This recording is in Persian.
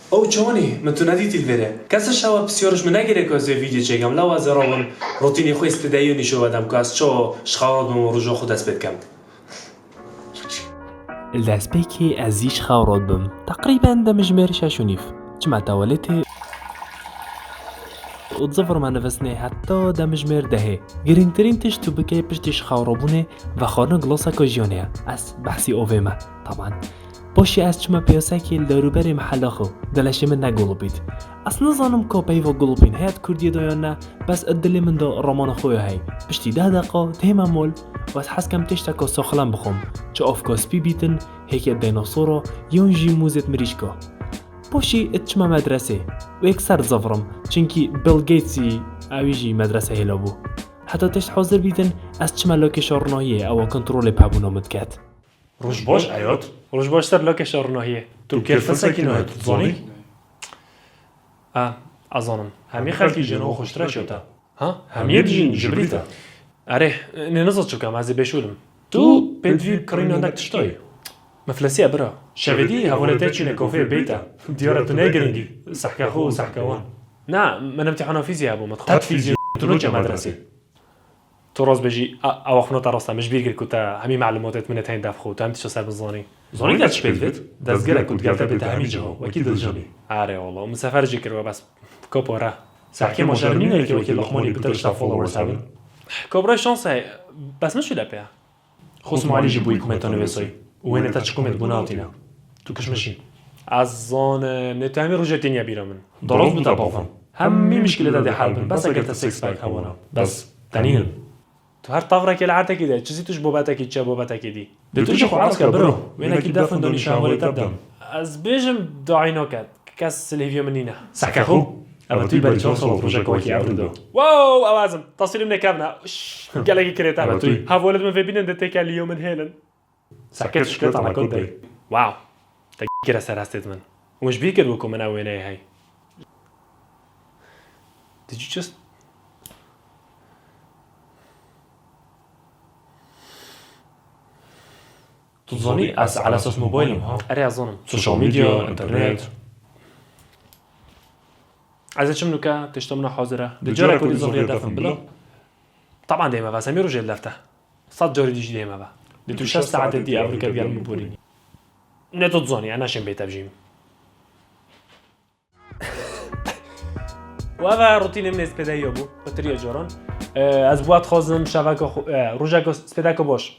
او چونی من تو ندیدی البره کس شوا بسیارش من نگیره که از ویدیو چگم لو از راون روتینی خوی استدیو نشو بدم که از چه شخارات بم رجوع خود است بدکم الدسبيكي أزيش خاورات بم تقريبا ده مجمير شاشونيف جمع توليتي وتظفر مع نفسني حتى ده مجمير دهي جرينترين تشتو بكي بشتش خاورابونه و خارن گلاسا كجيونيا از بحثي اوفيما طبعا باشي از چما بياساكي لروبري محلاخو دلشي من نقولو بيت از نظانم كو بيفا قلوبين هيات كردية دايانا بس ادلي من دا رامان خويا هاي بشتي ده دقا تيما مول و از حس کم تشتکا ساخلم بخوم چه آفکاس بی بیتن هیک دیناسورا یون جی موزت مریشکا باشی اتشما مدرسه و یک سر زفرم چنکی بیل گیتسی اویجی مدرسه هلا بو حتی تشت حاضر بیتن از چما لاک شارناهیه او کنترول پابونا مدکت روش باش عیاد روش باشتر لاک شارناهیه تو کیف سکی نه تو زانی ازانم همی خلکی جنو خوشتره شده ها همی دیجین جبریتا اره ننزد شو کم از بشولم تو بدوی کرین اندک تشتای مفلسیه برا شودی حوالته چینه کافه بیتا دیارتو نگرینگی سحکه خو سحکه وان نه من امتحان فیزیاء ابو مدخل تد فیزیو تو نوچه مدرسه تو راز بجي او خنوت راستا مش بيقدر كنت همي معلومات من تاين دافخو تمت شو صار بالظاني زانی دست بدوید دست گره کد گلته بیت همی جا وکی دل جانی عاري والله مسافر جكر بس كوبورا سحکه ما شرمینه که وکی لخمانی بترش تا فولورز هبن كوبرا شانسه بس مش ولا بيها خص معلی جبوی کومنتانو ویسای و اینه تا چه کومنت بوناتینا تو کش مشین azan نتهمی روجتینیا بیرامن درست بوده بافم همی مشکل ده حل بن بس اگر تا سیکس پک هوانا بس تنین تو هر طفره که لعته كده چیزی توش بابتکی چه بابتکی دی ده توش خو عرض که برو وینه که دفن دونی شامولی تبدم از بیجم دعای نکد کس سلیویا منینه سحکه خو اما توی بری چون صلاة روژه که وکی عبردو واو اوازم تصویرم نکبنا گلگی کریتا اما توی هاولد من فيبين ده تك اليوم من هيلن سحکه تشکلت على کد دی واو تكيرا سرستت من ومش بيكر بكم من اويناي هاي Did you just تظني از على اساس موبايلم ها اري اظنم سوشال ميديا انترنت عايز اشم نكا تشتمنا حاضره دجارة كل زغير دفن بلا طبعا ديما بس اميرو جيل لفته صد جاري ديجي ديما با دي تو 6 ساعات دي امريكا ديال مبوريني نتو تظني انا شم بيت بجيم وهذا روتين من اسبدايو بو بطريقه جوران از بوات خازم شبکه روجاکو سپیدکو باش